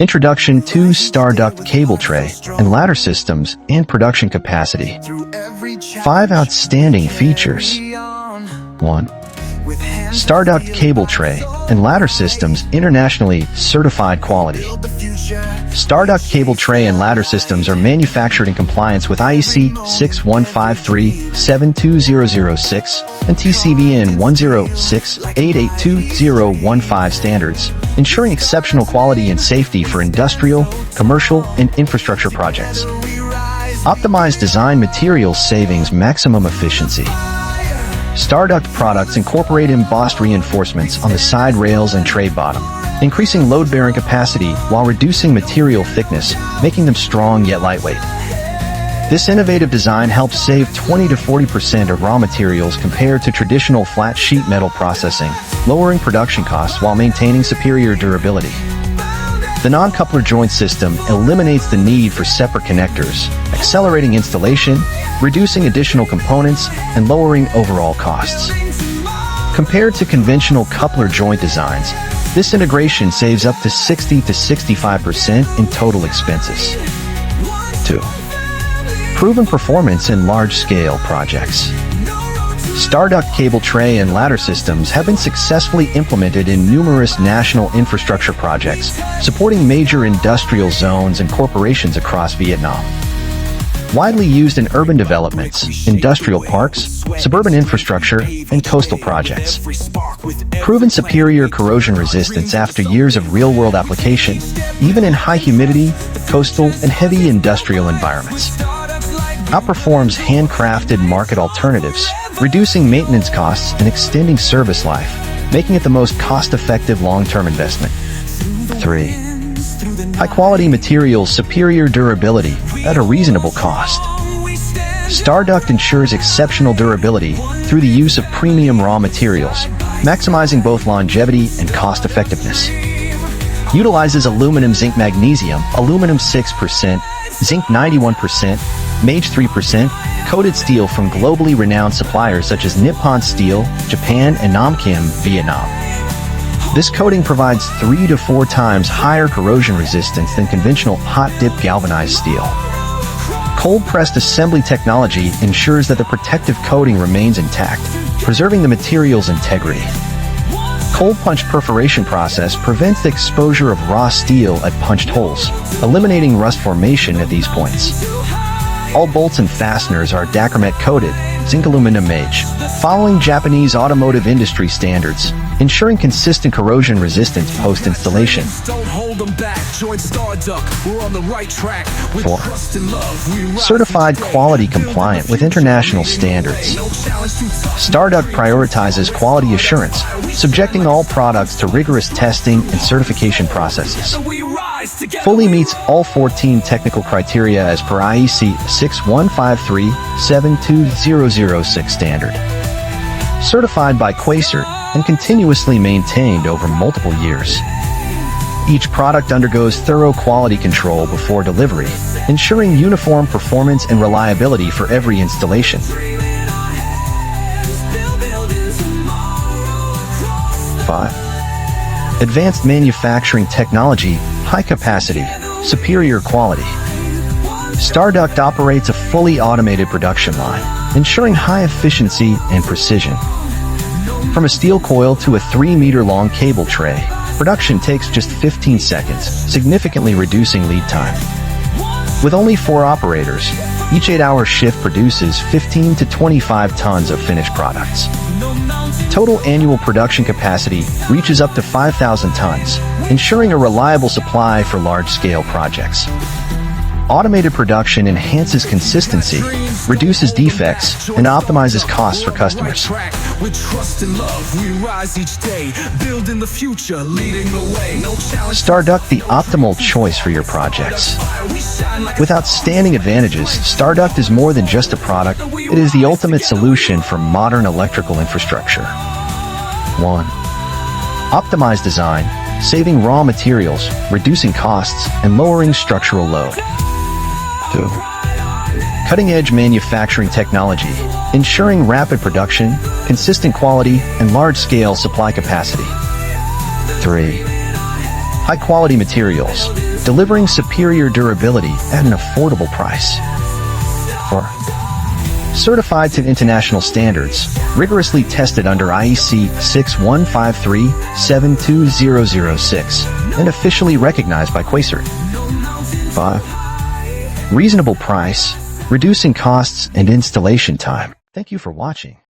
Introduction to Starduct cable tray and ladder systems and production capacity. 5 outstanding features. 1. Starduct cable tray and ladder systems internationally certified quality. Starduct cable tray and ladder systems are manufactured in compliance with IEC 6153-72006 and TCVN 106-882-015 standards, ensuring exceptional quality and safety for industrial, commercial, and infrastructure projects. Optimized design, materials savings, maximum efficiency. Starduct products incorporate embossed reinforcements on the side rails and tray bottom, increasing load-bearing capacity while reducing material thickness, making them strong yet lightweight. This innovative design helps save 20 to 40% of raw materials compared to traditional flat sheet metal processing, lowering production costs while maintaining superior durability. The non-coupler joint system eliminates the need for separate connectors, accelerating installation, reducing additional components, and lowering overall costs. Compared to conventional coupler joint designs, this integration saves up to 60 to 65% in total expenses. 2. Proven performance in large-scale projects. Starduct cable tray and ladder systems have been successfully implemented in numerous national infrastructure projects, supporting major industrial zones and corporations across Vietnam. Widely used in urban developments, industrial parks, suburban infrastructure, and coastal projects. Proven superior corrosion resistance after years of real-world application, even in high humidity, coastal, and heavy industrial environments. Outperforms handcrafted market alternatives, reducing maintenance costs and extending service life, making it the most cost-effective long-term investment. 3. High-quality materials, superior durability at a reasonable cost. Starduct ensures exceptional durability through the use of premium raw materials, maximizing both longevity and cost-effectiveness. Utilizes aluminum, zinc, magnesium, aluminum 6%, zinc 91%, mage 3%, coated steel from globally renowned suppliers such as Nippon Steel, Japan, and Namkim, Vietnam. This coating provides 3 to 4 times higher corrosion resistance than conventional hot-dip galvanized steel. Cold-pressed assembly technology ensures that the protective coating remains intact, preserving the material's integrity. Cold punch perforation process prevents the exposure of raw steel at punched holes, eliminating rust formation at these points. All bolts and fasteners are Dacrymet coated, zinc aluminum mage, following Japanese automotive industry standards, ensuring consistent corrosion resistance post-installation. 4. Certified quality compliant with international standards. Starduct prioritizes quality assurance, subjecting all products to rigorous testing and certification processes. Fully meets all 14 technical criteria as per IEC 6153-72006 standard. Certified by Quasert and continuously maintained over multiple years. Each product undergoes thorough quality control before delivery, ensuring uniform performance and reliability for every installation. 5. Advanced manufacturing technology, high capacity, superior quality. Starduct operates a fully automated production line, ensuring high efficiency and precision. From a steel coil to a 3-meter-long cable tray, production takes just 15 seconds, significantly reducing lead time. With only 4 operators, each 8-hour shift produces 15 to 25 tons of finished products. Total annual production capacity reaches up to 5,000 tons, ensuring a reliable supply for large-scale projects. Automated production enhances consistency, reduces defects, and optimizes costs for customers. Starduct, the optimal choice for your projects. With outstanding advantages, Starduct is more than just a product, it is the ultimate solution for modern electrical infrastructure. 1. Optimized design, saving raw materials, reducing costs, and lowering structural load. 2. Cutting-edge manufacturing technology, ensuring rapid production, consistent quality, and large-scale supply capacity. 3. High-quality materials, delivering superior durability at an affordable price. 4. Certified to international standards, rigorously tested under IEC 615372006, and officially recognized by Quasar. 5. Reasonable price, reducing costs and installation time. Thank you for watching.